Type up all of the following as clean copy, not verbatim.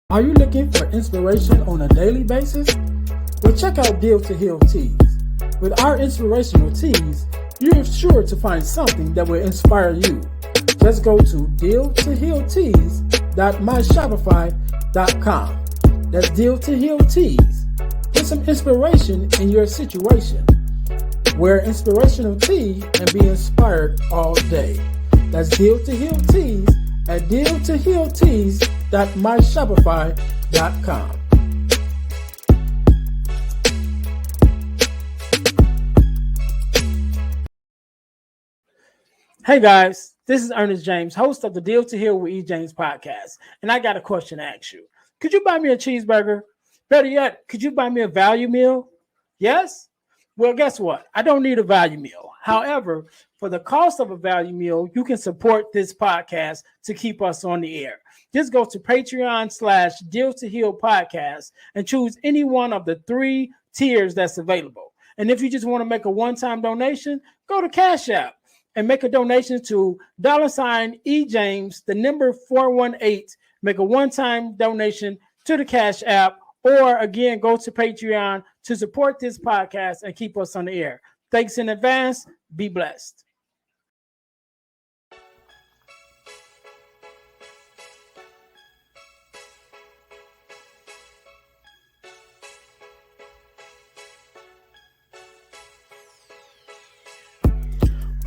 Are you looking for inspiration on a daily basis? Well, check out Deal to Heal Tees. With our inspirational tees, you're sure to find something that will inspire you. Just go to dealtohealtees.myshopify.com. That's Deal to Heal Tees. Get some inspiration in your situation. Wear inspirational tea and be inspired all day. That's Deal to Heal Tees at dealtohealtees.myshopify.com. Hey guys, this is Earnest James, host of the Deal to Heal with E. James podcast, and I got a question to ask you. Could you buy me a cheeseburger? Better yet, could you buy me a value meal? Yes? Well, guess what? I don't need a value meal. However, for the cost of a value meal, you can support this podcast to keep us on the air. Just go to Patreon/Deal to Heal podcast and choose any one of the 3 tiers that's available. And if you just want to make a one-time donation, go to Cash App and make a donation to $eJames, the number 418. Make a one-time donation to the Cash App, or again, go to Patreon to support this podcast and keep us on the air. Thanks in advance. Be blessed.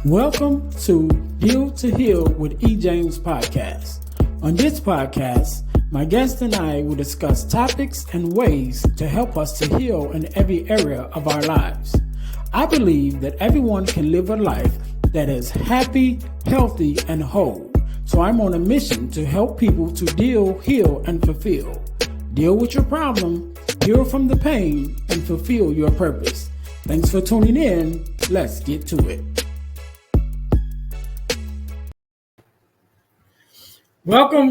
Welcome to Deal to Heal with E. James podcast. On this podcast, my guest and I will discuss topics and ways to help us to heal in every area of our lives. I believe that everyone can live a life that is happy, healthy, and whole. So I'm on a mission to help people to deal, heal, and fulfill. Deal with your problem, heal from the pain, and fulfill your purpose. Thanks for tuning in. Let's get to it. Welcome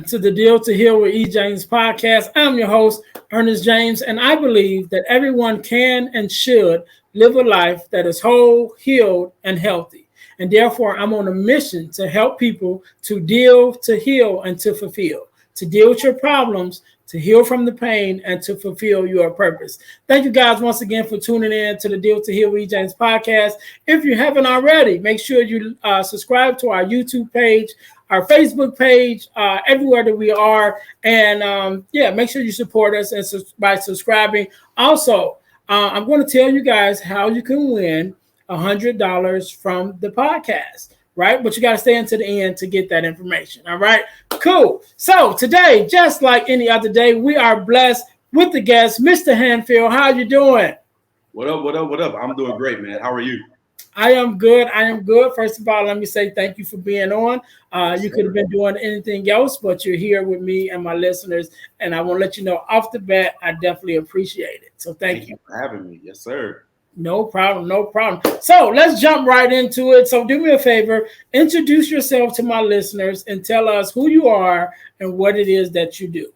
to the Deal to Heal with E. James podcast. I'm your host, Earnest James, and I believe that everyone can and should live a life that is whole, healed, and healthy. And therefore, I'm on a mission to help people to deal, to heal, and to fulfill. To deal with your problems, to heal from the pain, and to fulfill your purpose. Thank you guys once again for tuning in to the Deal to Heal with E. James podcast. If you haven't already, make sure you subscribe to our YouTube page, our Facebook page, everywhere that we are. And make sure you support us by subscribing. Also, I'm going to tell you guys how you can win $100 from the podcast, right? But you got to stay until the end to get that information. All right, cool. So today, just like any other day, we are blessed with the guest, Mr. Handfield. How you doing? What up? I'm doing great, man. How are you? I am good. First of all, let me say thank you for being on. You could have been doing anything else, but you're here with me and my listeners. And I want to let you know off the bat, I definitely appreciate it. So thank you for having me. Yes, sir. No problem. So let's jump right into it. So do me a favor, introduce yourself to my listeners and tell us who you are and what it is that you do.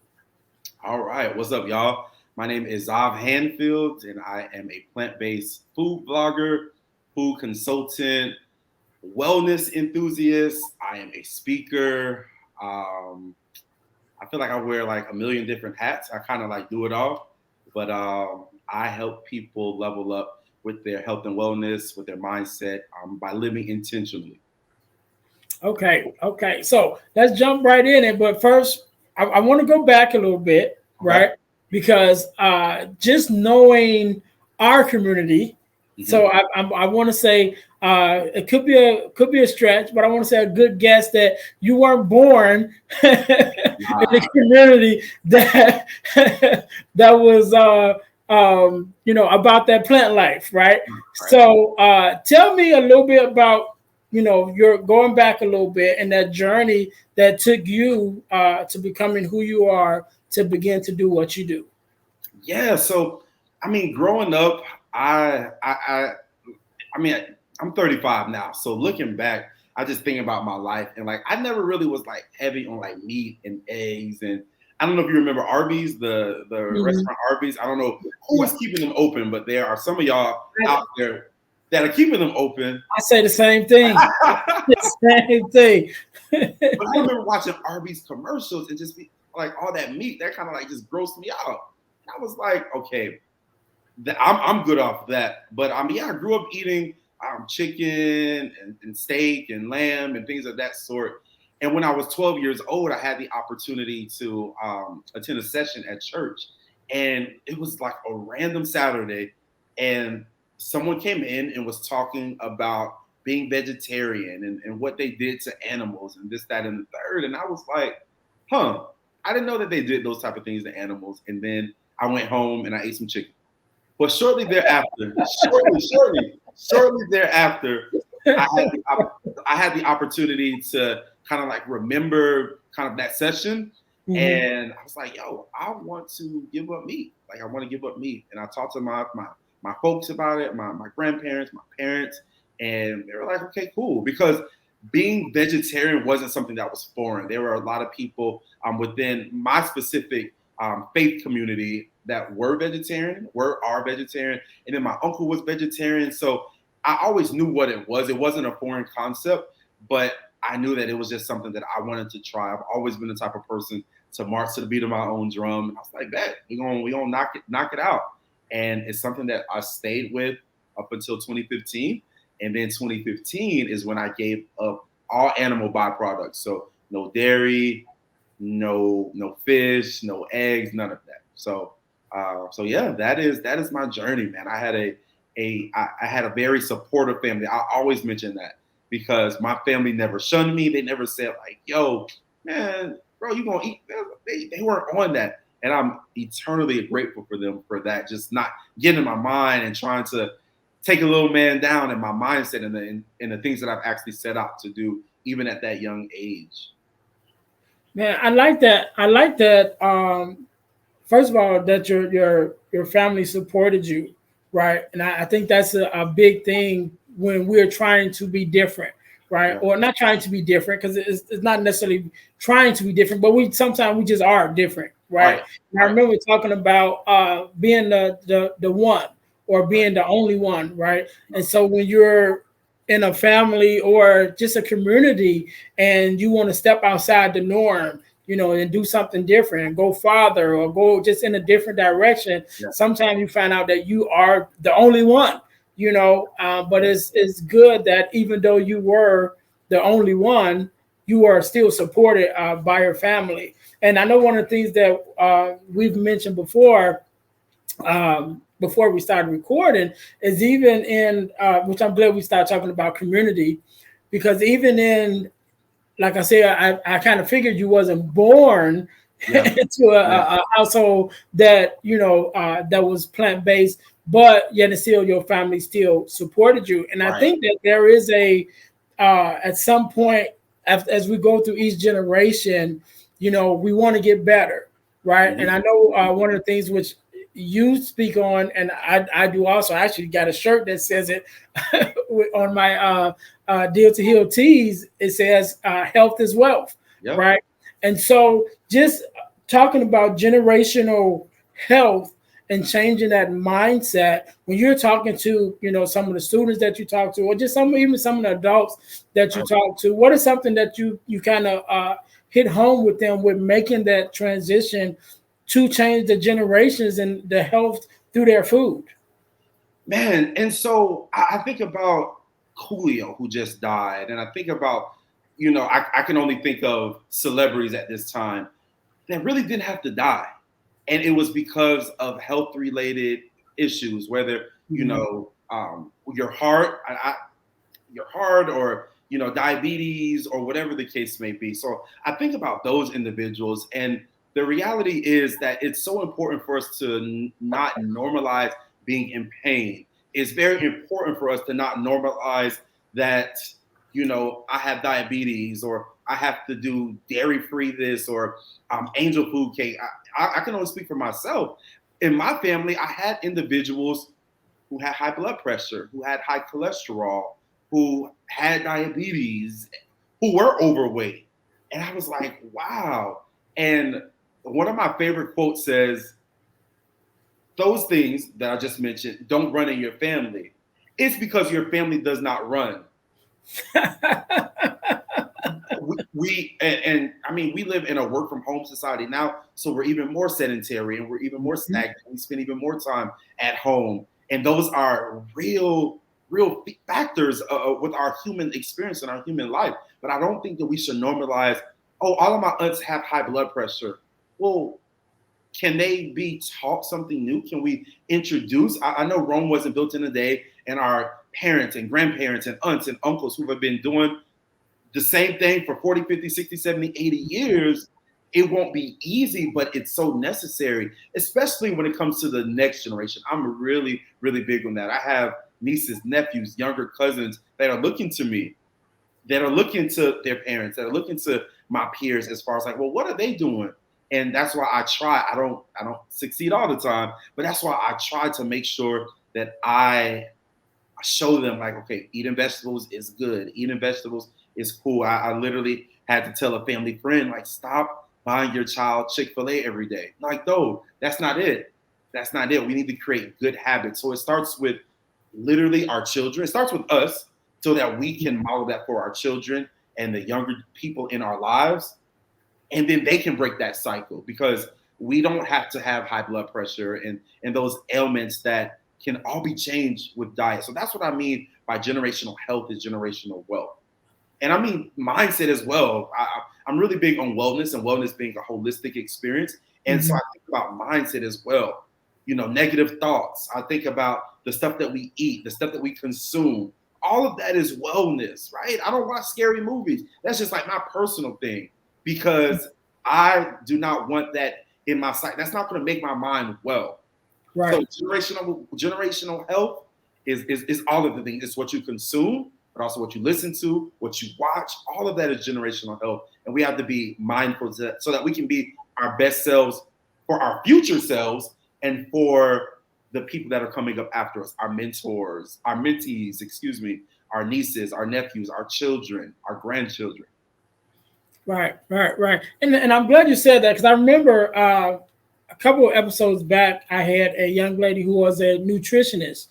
All right. What's up, y'all? My name is Xav Handfield, and I am a plant-based food blogger, food consultant, wellness enthusiast. I am a speaker. I feel like I wear like a million different hats. I kind of like do it all, but I help people level up with their health and wellness, with their mindset, by living intentionally. Okay. So let's jump right in it. But first, I want to go back a little bit, right? Because just knowing our community. Mm-hmm. So I want to say it could be a stretch, but I want to say a good guess that you weren't born in the community that was about that plant life, right? So tell me a little bit about you're going back a little bit and that journey that took you to becoming who you are to begin to do what you do. Yeah. So I mean, growing up, I'm 35 now. So looking back, I just think about my life and like I never really was like heavy on like meat and eggs. And I don't know if you remember Arby's, the restaurant Arby's. I don't know who was keeping them open, but there are some of y'all out there that are keeping them open. I say the same thing. The same thing. But I remember watching Arby's commercials and just be like all that meat, that kind of like just grossed me out. And I was like, okay, I'm good off that. But yeah, I grew up eating chicken and steak and lamb and things of that sort. And when I was 12 years old, I had the opportunity to attend a session at church. And it was like a random Saturday. And someone came in and was talking about being vegetarian and what they did to animals and this, that, and the third. And I was like, I didn't know that they did those type of things to animals. And then I went home and I ate some chicken. But shortly thereafter, shortly thereafter, I had the opportunity to kind of like remember kind of that session. Mm-hmm. And I was like, yo, I want to give up meat. Like, I want to give up meat. And I talked to my folks about it, my grandparents, my parents, and they were like, okay, cool. Because being vegetarian wasn't something that was foreign. There were a lot of people within my specific faith community that are vegetarian. And then my uncle was vegetarian. So I always knew what it was. It wasn't a foreign concept, but I knew that it was just something that I wanted to try. I've always been the type of person to march to the beat of my own drum. And I was like, that we're gonna knock it out. And it's something that I stayed with up until 2015. And then 2015 is when I gave up all animal byproducts. So no dairy, no fish, no eggs, none of that. So yeah, that is my journey, man. I had a very supportive family. I always mention that because my family never shunned me. They never said like, yo, man, bro, you gonna eat? They weren't on that. And I'm eternally grateful for them for that. Just not getting in my mind and trying to take a little man down in my mindset and the things that I've actually set out to do, even at that young age. Man, I like that. First of all, that your family supported you, right? And I think that's a big thing when we're trying to be different, right? Yeah. Or not trying to be different, because it's not necessarily trying to be different, but sometimes we just are different, right? And I remember talking about being the one or being the only one, right? And so when you're in a family or just a community and you want to step outside the norm, and do something different and go farther or go just in a different direction. Yeah. Sometimes you find out that you are the only one, but it's good that even though you were the only one, you are still supported by your family. And I know one of the things that we've mentioned before we started recording is even in, which I'm glad we started talking about community, because even in, like I said, I kind of figured you wasn't born into a household that, that was plant-based, but yet still your family still supported you. And I think that there is at some point, as we go through each generation, we want to get better, right? Mm-hmm. And I know one of the things which you speak on, and I do also. I actually got a shirt that says it on my Deal to Heal tees. It says health is wealth, right? And so just talking about generational health and changing that mindset when you're talking to, some of the students that you talk to, or just even some of the adults that you talk to, what is something that you kind of hit home with them with making that transition to change the generations and the health through their food? Man, and so I think about Coolio, who just died, and I think about, I can only think of celebrities at this time that really didn't have to die. And it was because of health-related issues, whether, your heart or, diabetes or whatever the case may be. So I think about those individuals, and the reality is that it's so important for us to not normalize being in pain. It's very important for us to not normalize that, I have diabetes or I have to do dairy-free this or angel food cake. I can only speak for myself. In my family, I had individuals who had high blood pressure, who had high cholesterol, who had diabetes, who were overweight. And I was like, wow. And one of my favorite quotes says, those things that I just mentioned don't run in your family. It's because your family does not run. and I mean, we live in a work from home society now, so we're even more sedentary and we're even more stagnant. We spend even more time at home, and those are real factors with our human experience and our human life. But I don't think that we should normalize, oh, all of my aunts have high blood pressure. Well, can they be taught something new? Can we introduce? I know Rome wasn't built in a day, and our parents and grandparents and aunts and uncles who have been doing the same thing for 40, 50, 60, 70, 80 years, it won't be easy, but it's so necessary, especially when it comes to the next generation. I'm really, really big on that. I have nieces, nephews, younger cousins that are looking to me, that are looking to their parents, that are looking to my peers as far as like, well, what are they doing? And that's why I try. I don't succeed all the time, but that's why I try to make sure that I show them like, okay, eating vegetables is good. Eating vegetables is cool. I literally had to tell a family friend, like, stop buying your child Chick-fil-A every day. Like, no, that's not it. That's not it. We need to create good habits. So it starts with literally our children. It starts with us so that we can model that for our children and the younger people in our lives. And then they can break that cycle, because we don't have to have high blood pressure and those ailments that can all be changed with diet. So that's what I mean by generational health is generational wealth. And I mean mindset as well. I'm really big on wellness, and wellness being a holistic experience. And so I think about mindset as well. You know, negative thoughts. I think about the stuff that we eat, the stuff that we consume. All of that is wellness, right? I don't watch scary movies. That's just like my personal thing, because I do not want that in my sight. That's not going to make my mind well. Right. So generational health is all of the things. It's what you consume, but also what you listen to, what you watch. All of that is generational health. And we have to be mindful of that so that we can be our best selves for our future selves and for the people that are coming up after us, our mentors, our mentees, our nieces, our nephews, our children, our grandchildren. Right. And I'm glad you said that, because I remember a couple of episodes back, I had a young lady who was a nutritionist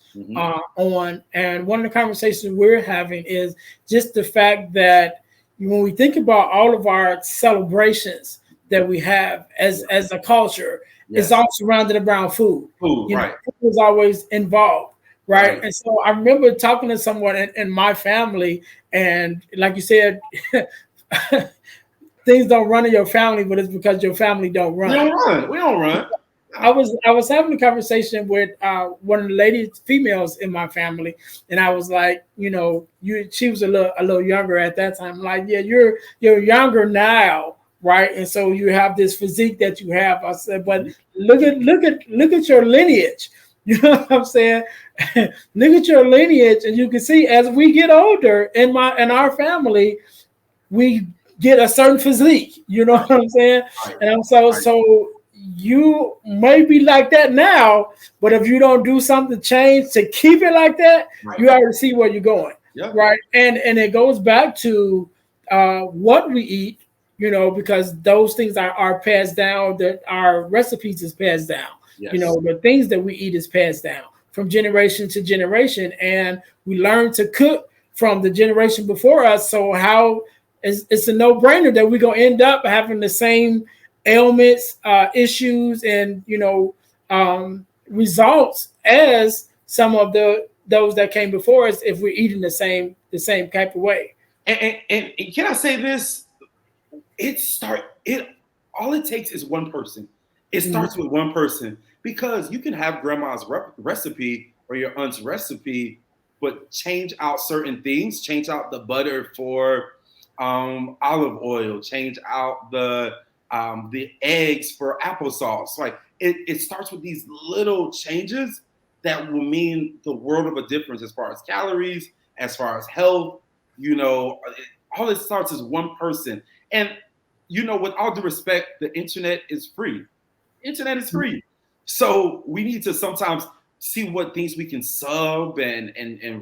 on, and one of the conversations we're having is just the fact that when we think about all of our celebrations that we have as a culture, it's all surrounded around food. Food is always involved. Right. And so I remember talking to someone in my family, and like you said, things don't run in your family, but it's because your family don't run. We don't run. I was having a conversation with one of the ladies, females in my family, and I was like, she was a little younger at that time. I'm like, yeah, you're younger now, right? And so you have this physique that you have. I said, but look at your lineage. You know what I'm saying? Look at your lineage, and you can see as we get older in our family, we get a certain physique. You know what I'm saying? And so you may be like that now, but if you don't do something to change to keep it like that, you already see where you're going. Right. And it goes back to what we eat, because those things are passed down, that our recipes is passed down. The things that we eat is passed down from generation to generation, and we learn to cook from the generation before us. So it's a no-brainer that we're going to end up having the same ailments, issues, and results as some of those that came before us if we're eating the same type of way. And can I say this? All it takes is one person. It starts with one person, because you can have grandma's recipe or your aunt's recipe, but change out certain things. Change out the butter for olive oil. Change out the eggs for applesauce. Like it starts with these little changes that will mean the world of a difference as far as calories, as far as health. All it starts is one person. And with all due respect, the internet is free. Internet is free. So we need to sometimes see what things we can sub and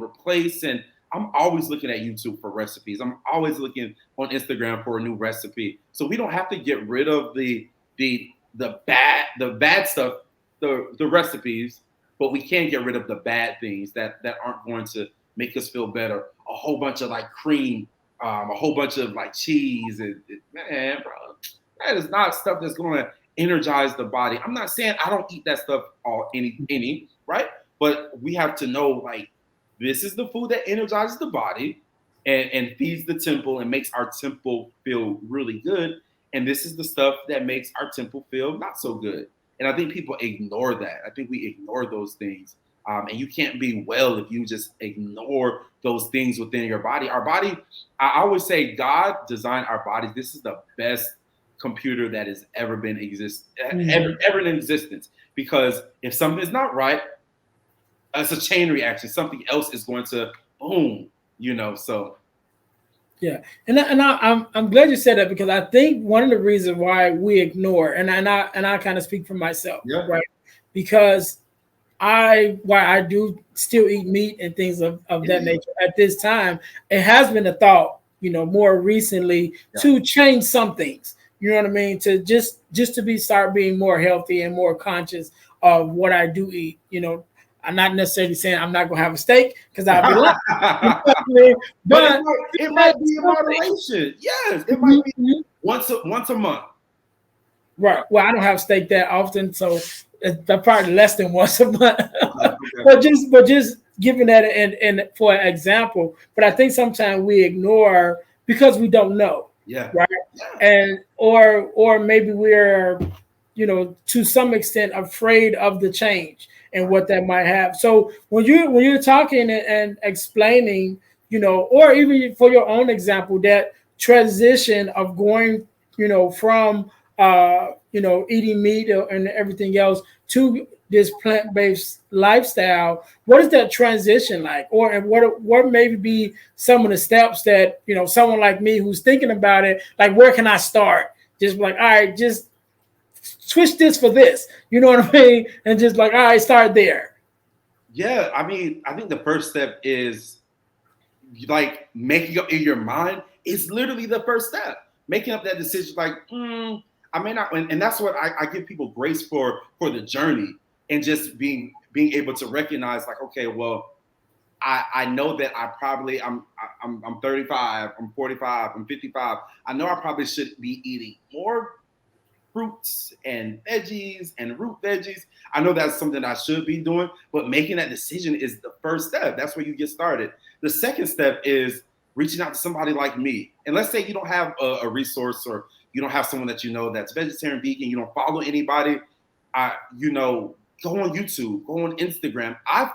replace. And I'm always looking at YouTube for recipes. I'm always looking on Instagram for a new recipe. So we don't have to get rid of the bad stuff, the recipes, but we can get rid of the bad things that aren't going to make us feel better. A whole bunch of like cream a whole bunch of like cheese and man, bro, that is not stuff that's going to energize the body. I'm not saying I don't eat that stuff any, right? But we have to know like this is the food that energizes the body and feeds the temple and makes our temple feel really good. And this is the stuff that makes our temple feel not so good. And I think people ignore that. I think we ignore those things. And you can't be well if you just ignore those things within your body. Our body, I always say God designed our bodies. This is the best computer that has ever been ever in existence. Because if something's not right, it's a chain reaction. Something else is going to boom, so. Yeah, and I'm glad you said that, because I think one of the reasons why we ignore, and I kind of speak for myself, right? Because I do still eat meat and things of that nature at this time, it has been a thought, more recently to change some things. You know what I mean? To just to start being more healthy and more conscious of what I do eat. I'm not necessarily saying I'm not gonna have a steak, because I'll be lying. But it might be in moderation. Yes, it might be once a month. Right. Well, I don't have steak that often, so it's probably less than once a month. Okay. but just giving that and for an example. But I think sometimes we ignore because we don't know. Yeah. Right. Yeah. And or maybe we're to some extent afraid of the change and what that might have. So when you're talking and explaining, or even for your own example, that transition of going, from eating meat and everything else to this plant-based lifestyle, what is that transition like? Or what maybe be some of the steps that, someone like me who's thinking about it, like, where can I start? Just like, all right, just switch this for this, you know what I mean? And just like, all right, start there. Yeah, I mean, I think the first step is like making up in your mind is literally the first step. Making up that decision, like, I may not, and that's what I give people grace for the journey, and just being able to recognize, like, okay, well, I know that I'm 35, I'm 45, I'm 55. I know I probably should be eating more fruits and veggies and root veggies. I know that's something I should be doing, but making that decision is the first step. That's where you get started. The second step is reaching out to somebody like me. And let's say you don't have a resource, or you don't have someone that that's vegetarian, vegan, you don't follow anybody, go on YouTube, go on Instagram. I've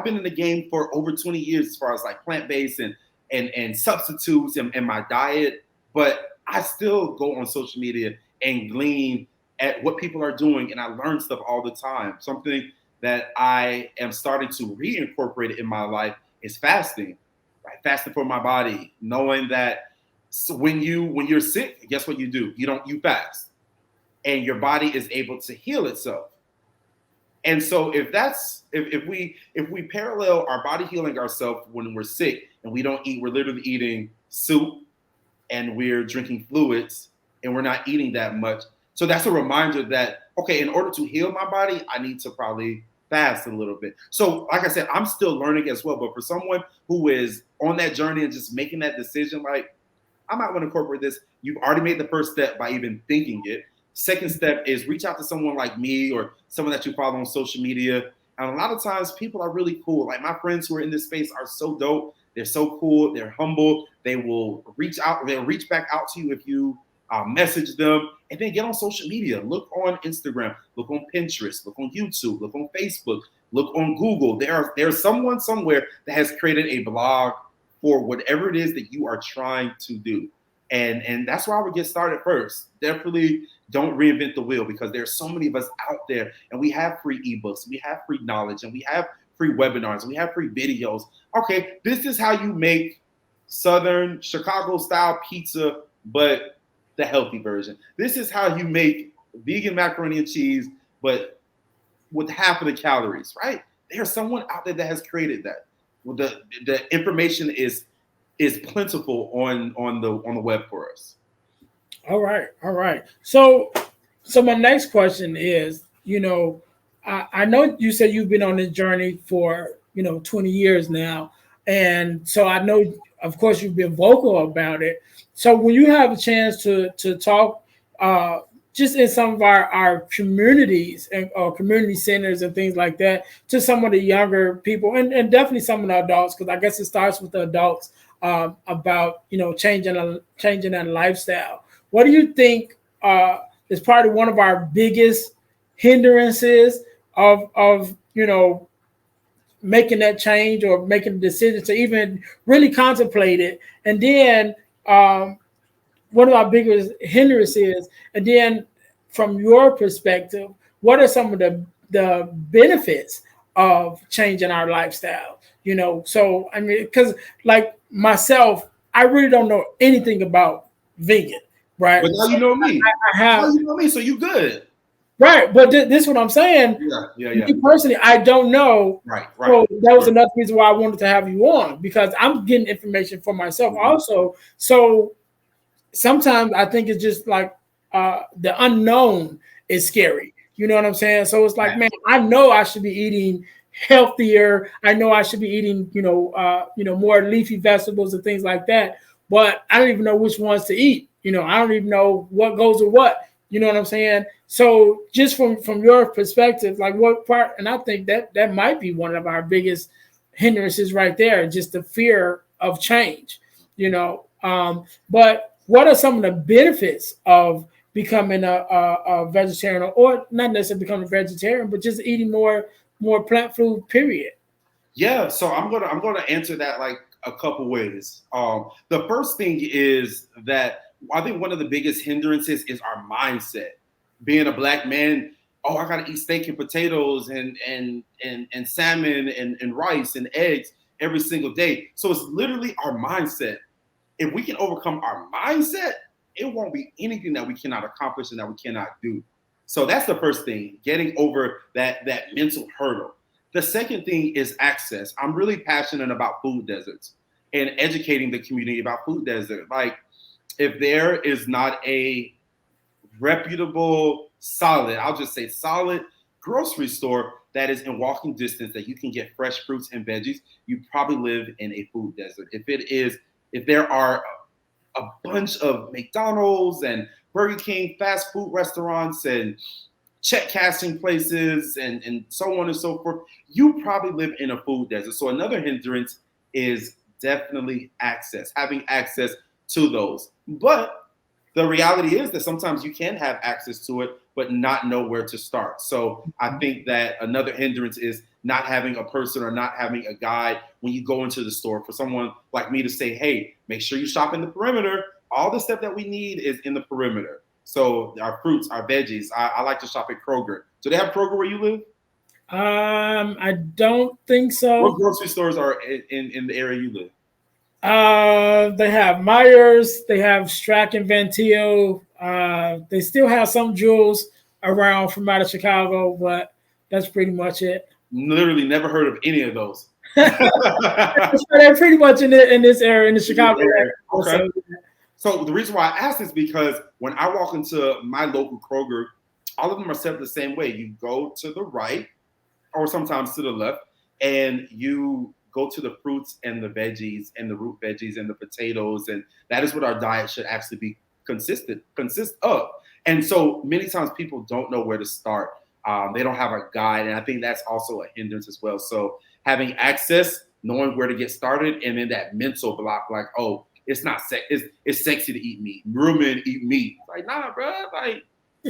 been in the game for over 20 years as far as like plant-based and substitutes and my diet, but I still go on social media and glean at what people are doing, and I learn stuff all the time. Something that I am starting to reincorporate in my life is fasting, right? Fasting for my body, knowing that when you're sick, guess what you do? You fast, and your body is able to heal itself. And so if we parallel our body healing ourselves when we're sick and we don't eat, we're literally eating soup and we're drinking fluids and we're not eating that much. So that's a reminder that, okay, in order to heal my body, I need to probably fast a little bit. So like I said, I'm still learning as well. But for someone who is on that journey and just making that decision, like, I might want to incorporate this, you've already made the first step by even thinking it. Second step is reach out to someone like me or someone that you follow on social media. And a lot of times people are really cool. Like, my friends who are in this space are so dope. They're so cool. They're humble. They will reach out. They'll reach back out to you if you message them. And then get on social media. Look on Instagram. Look on Pinterest. Look on YouTube. Look on Facebook. Look on Google. There's someone somewhere that has created a blog for whatever it is that you are trying to do. And that's where I would get started first. Definitely don't reinvent the wheel, because there's so many of us out there, and we have free ebooks, we have free knowledge, and we have free webinars, and we have free videos. Okay, this is how you make Southern Chicago style pizza, but the healthy version. This is how you make vegan macaroni and cheese, but with half of the calories, right? There's someone out there that has created that. Well, the information is plentiful on the web for us. All right. So my next question is, I know you said you've been on this journey for 20 years now, and so I know of course, you've been vocal about it. So when you have a chance to talk, just in some of our communities and community centers and things like that, to some of the younger people and definitely some of the adults, because I guess it starts with the adults, about changing that lifestyle. What do you think is probably one of our biggest hindrances of making that change or making the decision to even really contemplate it? And then one of our biggest hindrances, and then from your perspective, what are some of the benefits of changing our lifestyle? So I mean, because like myself, I really don't know anything about vegan, right? But now you know me. I have. Now you know me, so you good. Right, but this is what I'm saying. Yeah. Me personally, I don't know. Right. So that was another reason why I wanted to have you on, because I'm getting information for myself also. So sometimes I think it's just like the unknown is scary. You know what I'm saying? So it's like, man, I know I should be eating healthier. I know I should be eating, more leafy vegetables and things like that. But I don't even know which ones to eat. I don't even know what goes with what. You know what I'm saying? So just from your perspective, like what part, and I think that might be one of our biggest hindrances right there, just the fear of change, but what are some of the benefits of becoming a vegetarian, or not necessarily becoming a vegetarian, but just eating more plant food, period? Yeah, so I'm gonna answer that like a couple ways. The first thing is that I think one of the biggest hindrances is our mindset. Being a Black man, oh, I gotta eat steak and potatoes and salmon and rice and eggs every single day. So it's literally our mindset. If we can overcome our mindset, it won't be anything that we cannot accomplish and that we cannot do. So that's the first thing, getting over that mental hurdle. The second thing is access. I'm really passionate about food deserts and educating the community about food deserts. Like, if there is not a reputable, solid, I'll just say solid grocery store that is in walking distance that you can get fresh fruits and veggies, you probably live in a food desert. If there are a bunch of McDonald's and Burger King fast food restaurants and check cashing places and so on and so forth, you probably live in a food desert. So another hindrance is definitely access, having access to those. But the reality is that sometimes you can have access to it, but not know where to start. So I think that another hindrance is not having a person or not having a guide when you go into the store, for someone like me to say, hey, make sure you shop in the perimeter. All the stuff that we need is in the perimeter. So our fruits, our veggies, I like to shop at Kroger. Do they have Kroger where you live? I don't think so. What grocery stores are in the area you live? They have Myers, they have Strack and Van Til. They still have some Jewels around from out of Chicago, but that's pretty much it. Literally never heard of any of those. They're pretty much in this area, in the Chicago area. Okay. So the reason why I ask is because when I walk into my local Kroger, all of them are set up the same way. You go to the right or sometimes to the left, and you go to the fruits and the veggies and the root veggies and the potatoes. And that is what our diet should actually be consist of. And so many times people don't know where to start. They don't have a guide. And I think that's also a hindrance as well. So having access, knowing where to get started, and then that mental block, like, oh, it's not it's sexy to eat meat. Real men eat meat. Like, nah, bro. Like,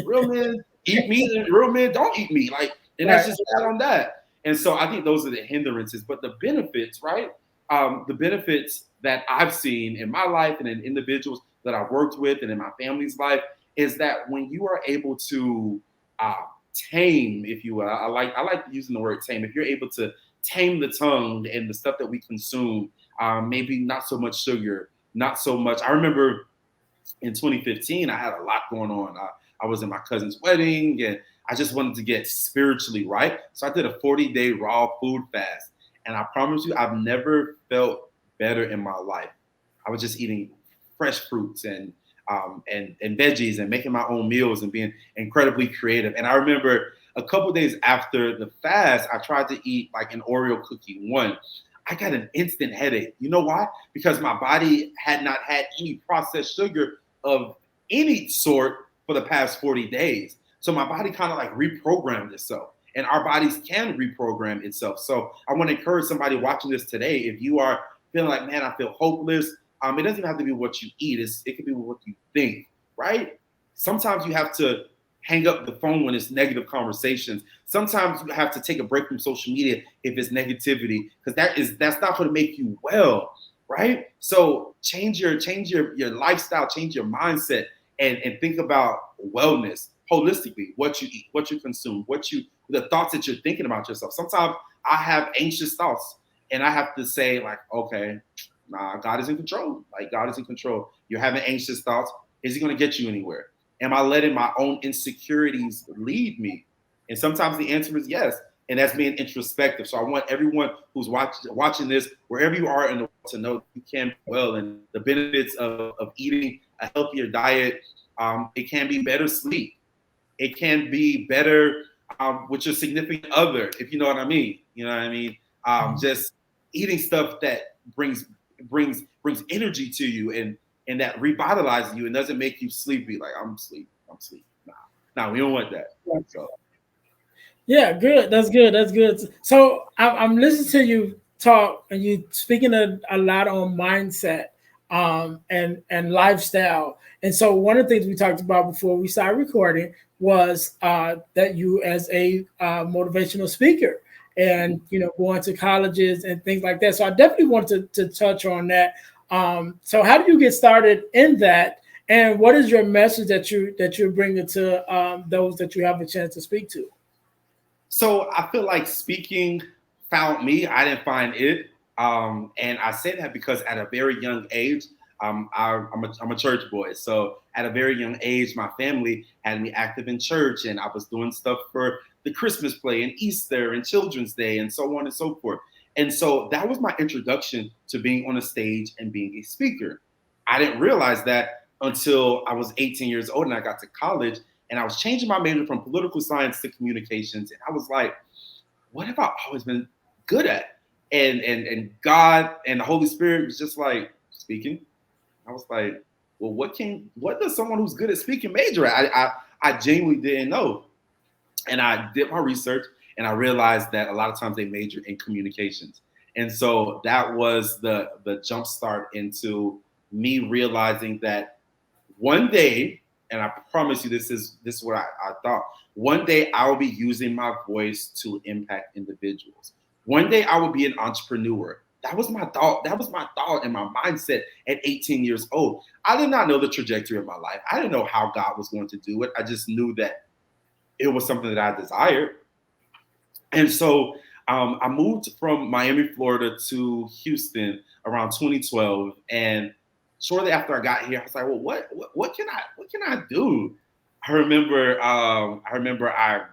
real men eat meat and real men don't eat meat. Like, and that's just that on that. And so I think those are the hindrances, but the benefits, right? The benefits that I've seen in my life and in individuals that I've worked with and in my family's life is that when you are able to tame, if you will, I like using the word tame. If you're able to tame the tongue and the stuff that we consume, maybe not so much sugar, not so much. I remember in 2015, I had a lot going on. I was in my cousin's wedding and I just wanted to get spiritually right. So I did a 40-day raw food fast. And I promise you, I've never felt better in my life. I was just eating fresh fruits and veggies and making my own meals and being incredibly creative. And I remember a couple days after the fast, I tried to eat like an Oreo cookie. One, I got an instant headache. You know why? Because my body had not had any processed sugar of any sort for the past 40 days. So my body kind of like reprogrammed itself. And our bodies can reprogram itself. So I want to encourage somebody watching this today. If you are feeling like, man, I feel hopeless, it doesn't have to be what you eat. It can be what you think, right? Sometimes you have to hang up the phone when it's negative conversations. Sometimes you have to take a break from social media if it's negativity, because that's not going to make you well, right? So change your lifestyle, change your mindset, and think about wellness holistically. What you eat, what you consume, the thoughts that you're thinking about yourself. Sometimes I have anxious thoughts, and I have to say, like, okay, nah, God is in control. Like, God is in control. You're having anxious thoughts. Is he going to get you anywhere? Am I letting my own insecurities lead me? And sometimes the answer is yes. And that's being introspective. So I want everyone who's watching this, wherever you are in the world, to know you can be well, and the benefits of eating a healthier diet. It can be better sleep. It can be better with your significant other, if you know what I mean. You know what I mean? Just eating stuff that brings energy to you and that revitalizes you and doesn't make you sleepy. Like, I'm sleepy. Nah, we don't want that. So. Yeah, good. That's good. So I'm listening to you talk, and you speaking a lot on mindset and lifestyle. And so one of the things we talked about before we started recording was that you, as a motivational speaker, and going to colleges and things like that. So I definitely want to touch on that. So how do you get started in that? And what is your message that you're bringing to those that you have a chance to speak to? So I feel like speaking found me. I didn't find it. And I say that because at a very young age, I'm a church boy. So at a very young age, my family had me active in church, and I was doing stuff for the Christmas play and Easter and Children's Day and so on and so forth. And so that was my introduction to being on a stage and being a speaker. I didn't realize that until I was 18 years old and I got to college, and I was changing my major from political science to communications. And I was like, what have I always been good at? And God and the Holy Spirit was just like, speaking. I was like, well, what does someone who's good at speaking major at? I genuinely didn't know. And I did my research, and I realized that a lot of times they major in communications. And so that was the jump start into me realizing that one day, and I promise you this is what I thought, one day I will be using my voice to impact individuals. One day I will be an entrepreneur. That was my thought. That was my thought and my mindset at 18 years old. I did not know the trajectory of my life. I didn't know how God was going to do it. I just knew that it was something that I desired. And so I moved from Miami, Florida to Houston around 2012. And shortly after I got here, I was like, well, what can I do? I remember I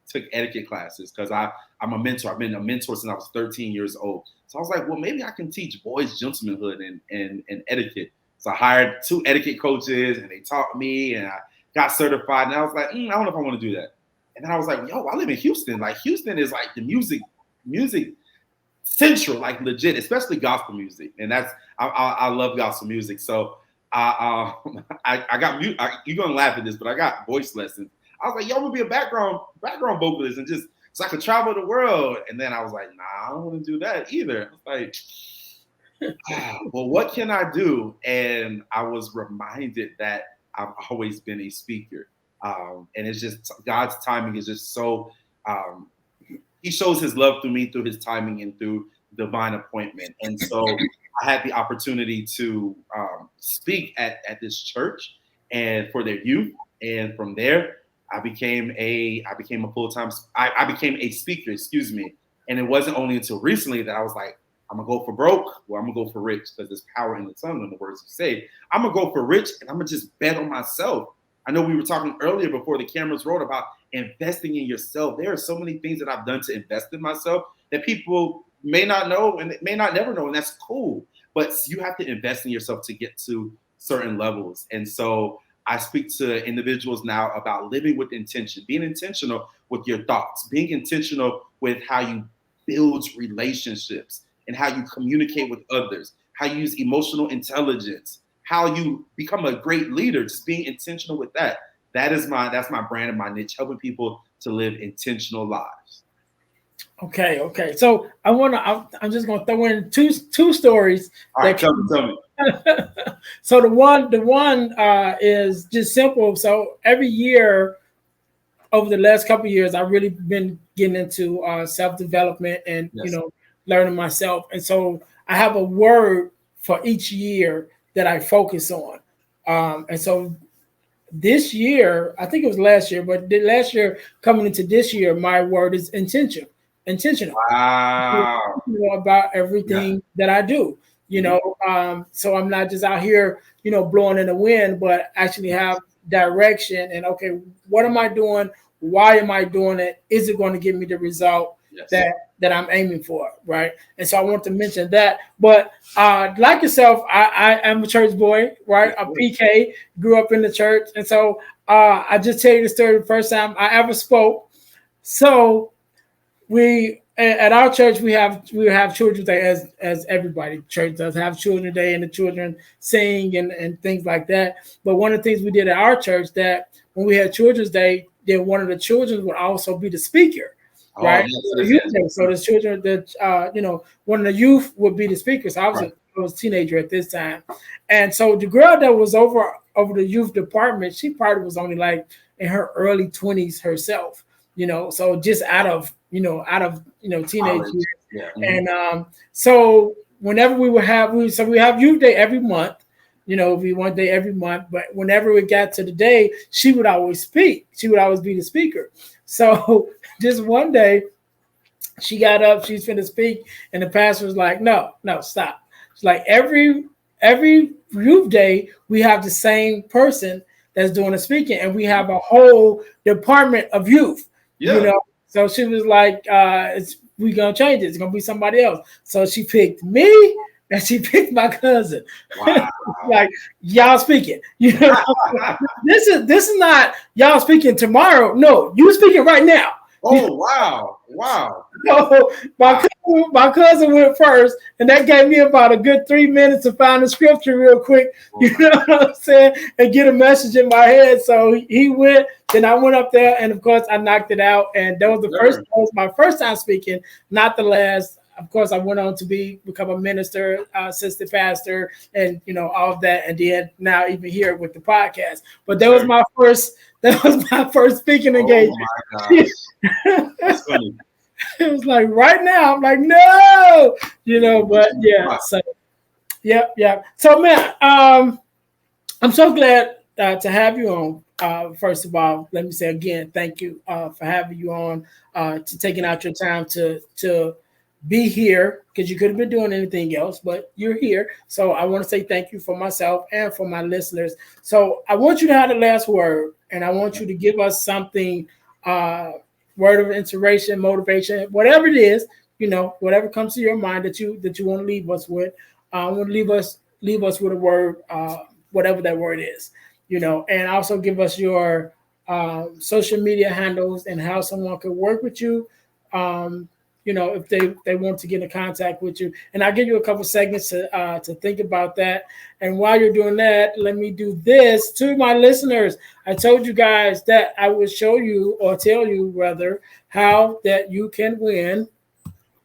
took etiquette classes because I'm a mentor. I've been a mentor since I was 13 years old. So I was like, well, maybe I can teach boys gentlemanhood and etiquette. So I hired 2 etiquette coaches, and they taught me, and I got certified. And I was like, I don't know if I want to do that. And then I was like, yo, I live in Houston. Like, Houston is like the music central, like legit, especially gospel music. And I love gospel music. So I got you're gonna laugh at this, but I got voice lessons. I was like, yo, I'm gonna be a background vocalist and just so I could travel the world. And then I was like, nah, I don't want to do that either. I was like, well, what can I do? And I was reminded that I've always been a speaker. And it's just God's timing is just so he shows his love through me, through his timing, and through divine appointment. And so I had the opportunity to speak at this church and for their youth. And from there, I became a speaker, excuse me. And it wasn't only until recently that I was like, I'm gonna go for broke, or I'm gonna go for rich, because there's power in the tongue, in the words you say. I'm gonna go for rich, and I'm gonna just bet on myself. I know we were talking earlier before the cameras rolled about investing in yourself. There are so many things that I've done to invest in myself that people may not know and may not never know, and that's cool. But you have to invest in yourself to get to certain levels. And so I speak to individuals now about living with intention, being intentional with your thoughts, being intentional with how you build relationships. and how you communicate with others, how you use emotional intelligence, how you become a great leader, just being intentional with that. That's my brand and my niche, helping people to live intentional lives. Okay. So I'm just gonna throw in two stories. All right, tell me. So the one is just simple. So every year, over the last couple of years, I've really been getting into self-development and learning myself. And so I have a word for each year that I focus on. And so this year, I think it was last year, but last year coming into this year, my word is intentional. Wow. About everything that I do. So I'm not just out here, blowing in the wind, but actually have direction and okay, what am I doing? Why am I doing it? Is it going to give me the result that I'm aiming for, right? And so I want to mention that. But like yourself, I am a church boy, right? A PK, grew up in the church, and so I just tell you the story. The first time I ever spoke. So we at our church we have Children's Day as everybody. Church does have Children's Day and the children sing and things like that. But one of the things we did at our church that when we had Children's Day, then one of the children would also be the speaker, right? So the children that one of the youth would be the speaker. So I was a teenager at this time, and so the girl that was over the youth department, she probably was only like in her early 20s herself, so just out of teenage years. Yeah. And so whenever we have youth day every month, we one day every month, but whenever it got to the day, she would always speak. She would always be the speaker. So just one day she got up, she's finna speak, and the pastor was like, no, stop. It's like every youth day, we have the same person that's doing the speaking, and we have a whole department of youth. So she was like, we gonna change it. It's gonna be somebody else. So she picked me and she picked my cousin. Wow. Like, y'all speaking. This is not y'all speaking tomorrow. No, you speaking right now. Oh, wow. So my cousin went first, and that gave me about a good 3 minutes to find the scripture real quick. You know what I'm saying? And get a message in my head. So he went, then I went up there, and of course I knocked it out. And that was my first time speaking, not the last. Of course, I went on to become a minister, assistant pastor, and all of that, and then now even here with the podcast. But that was my first speaking engagement. Oh my gosh. That's funny. It was like right now, I'm like, no, but yeah. So yeah. So man, I'm so glad to have you on. First of all, let me say again, thank you for having you on, to taking out your time to be here, because you could have been doing anything else, but you're here. So I want to say thank you for myself and for my listeners. So I want you to have the last word, and I want you to give us something, word of inspiration, motivation, whatever it is, whatever comes to your mind that you want to leave us with. I want to leave us with a word, whatever that word is, and also give us your social media handles and how someone could work with you. If they want to get in contact with you. And I'll give you a couple seconds to think about that. And while you're doing that, let me do this to my listeners. I told you guys that I would show you, or tell you rather, how that you can win.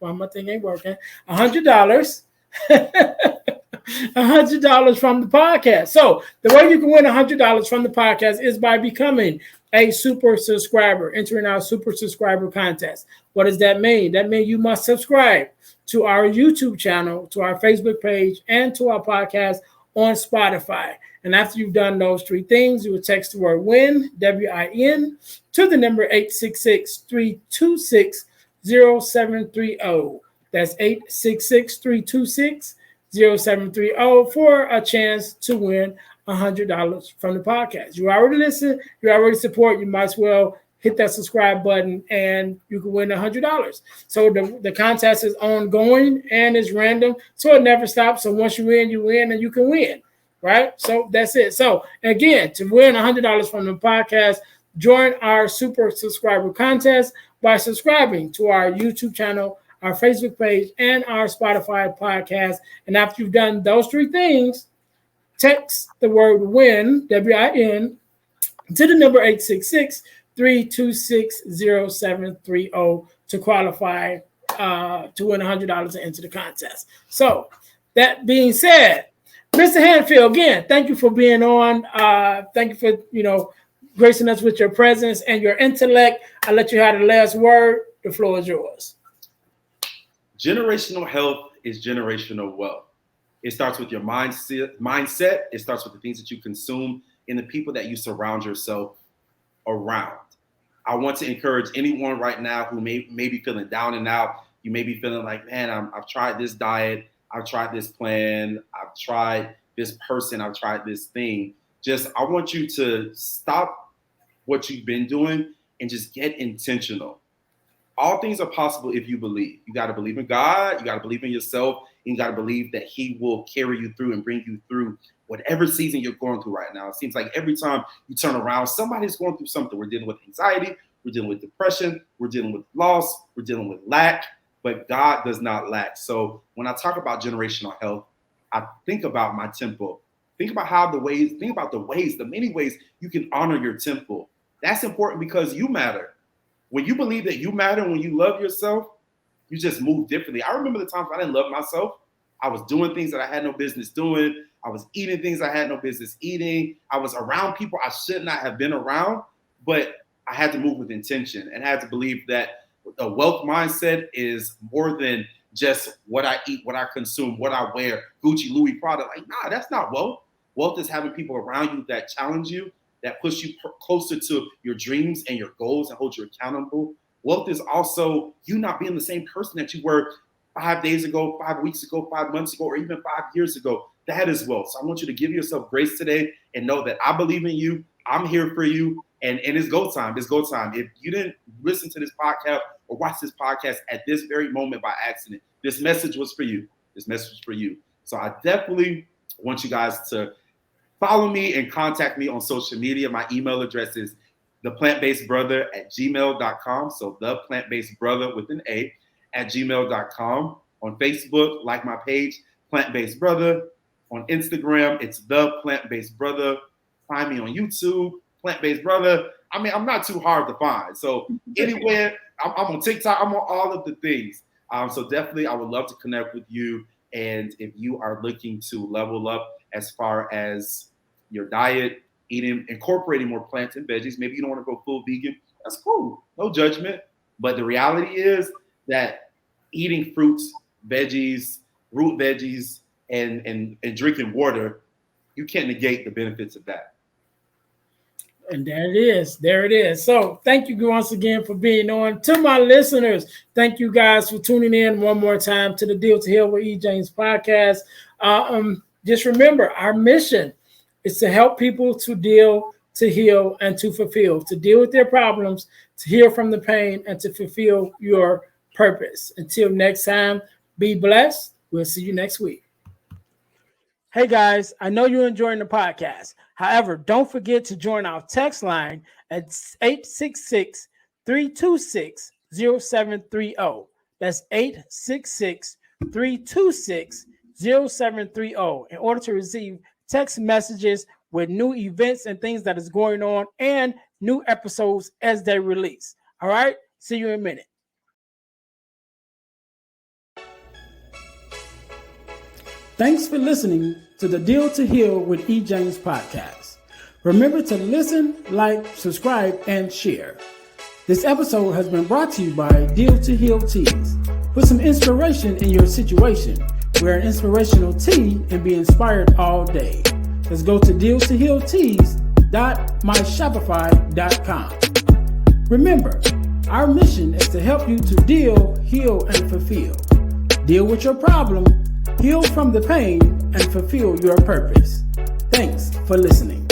Well, my thing ain't working. $100. $100 from the podcast. So the way you can win $100 from the podcast is by becoming a super subscriber, entering our super subscriber contest. What does that mean? That means you must subscribe to our YouTube channel, to our Facebook page, and to our podcast on Spotify. And after you've done those three things, you will text the word WIN, WIN, to the number 866-326-0730. That's 866-326-0730 for a chance to win $100 from the podcast. You already listen, you already support, you might as well hit that subscribe button and you can win $100. So the contest is ongoing and it's random, so it never stops. So once you win and you can win, right? So that's it. So again, to win $100 from the podcast, join our super subscriber contest by subscribing to our YouTube channel, our Facebook page, and our Spotify podcast. And after you've done those three things, text the word WIN, W-I-N, to the number 866-326-0730 to qualify to win $100 and enter the contest. So that being said, Mr. Handfield, again, thank you for being on. Thank you for, gracing us with your presence and your intellect. I'll let you have the last word. The floor is yours. Generational health is generational wealth. It starts with your mindset. It starts with the things that you consume and the people that you surround yourself around. I want to encourage anyone right now who may be feeling down and out. You may be feeling like, man, I've tried this diet. I've tried this plan. I've tried this person. I've tried this thing. I want you to stop what you've been doing and just get intentional. All things are possible if you believe. You got to believe in God. You got to believe in yourself. And you got to believe that he will carry you through and bring you through whatever season you're going through right now. It seems like every time you turn around, somebody's going through something. We're dealing with anxiety. We're dealing with depression. We're dealing with loss. We're dealing with lack. But God does not lack. So when I talk about generational health, I think about my temple. Think about the many ways you can honor your temple. That's important because you matter. When you believe that you matter, when you love yourself, you just move differently. I remember the times I didn't love myself. I was doing things that I had no business doing. I was eating things I had no business eating. I was around people I should not have been around, but I had to move with intention and had to believe that a wealth mindset is more than just what I eat, what I consume, what I wear, Gucci, Louis, Prada. Like, nah, that's not wealth. Wealth is having people around you that challenge you, that push you closer to your dreams and your goals and hold you accountable. Wealth is also you not being the same person that you were 5 days ago, 5 weeks ago, 5 months ago, or even 5 years ago. That is wealth. So I want you to give yourself grace today and know that I believe in you. I'm here for you. And it's go time. It's go time. If you didn't listen to this podcast or watch this podcast at this very moment by accident, this message was for you. This message was for you. So I definitely want you guys to follow me and contact me on social media. My email address is theplantbasedbrother@gmail.com. So the Plant-Based Brother with an A @gmail.com. On Facebook, like my page, Plant Based Brother. On Instagram, it's the Plant-Based Brother. Find me on YouTube, Plant Based Brother. I mean, I'm not too hard to find. So anywhere, I'm on TikTok, I'm on all of the things. So definitely, I would love to connect with you. And if you are looking to level up as far as your diet, incorporating more plants and veggies, maybe you don't want to go full vegan, that's cool. No judgment. But the reality is that eating fruits, veggies, root veggies, and drinking water, you can't negate the benefits of that. And there it is. There it is. So thank you once again for being on. To my listeners, thank you guys for tuning in one more time to the Deal to Heal with E. James podcast. Just remember, our mission is to help people to deal, to heal, and to fulfill, to deal with their problems, to heal from the pain, and to fulfill your purpose. Until next time, be blessed. We'll see you next week. Hey guys, I know you're enjoying the podcast. However, don't forget to join our text line at 866-326-0730. That's 866-326-0730 in order to receive text messages with new events and things that is going on and new episodes as they release. All right, see you in a minute. Thanks for listening to the Deal to Heal with E. James podcast. Remember to listen, like, subscribe, and share. This episode has been brought to you by Deal to Heal Teas. Put some inspiration in your situation. Wear an inspirational tea and be inspired all day. Let's go to dealtohealteas.myshopify.com. Remember, our mission is to help you to deal, heal, and fulfill. Deal with your problem, heal from the pain, and fulfill your purpose. Thanks for listening.